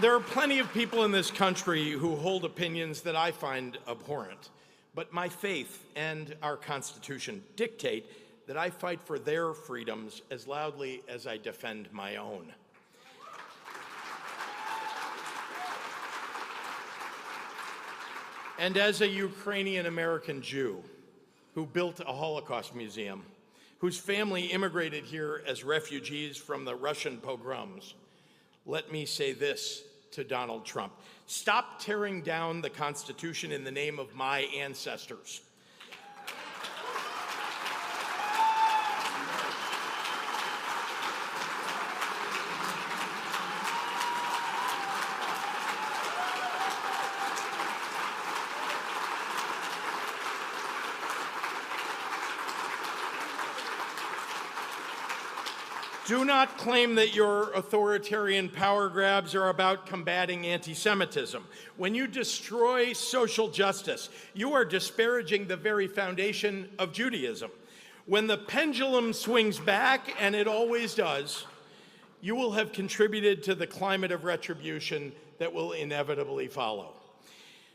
There are plenty of people in this country who hold opinions that I find abhorrent, but my faith and our Constitution dictate that I fight for their freedoms as loudly as I defend my own. And as a Ukrainian-American Jew who built a Holocaust museum, whose family immigrated here as refugees from the Russian pogroms, let me say this to Donald Trump. Stop tearing down the Constitution in the name of my ancestors. Do not claim that your authoritarian power grabs are about combating anti-Semitism. When you destroy social justice, you are disparaging the very foundation of Judaism. When the pendulum swings back, and it always does, you will have contributed to the climate of retribution that will inevitably follow.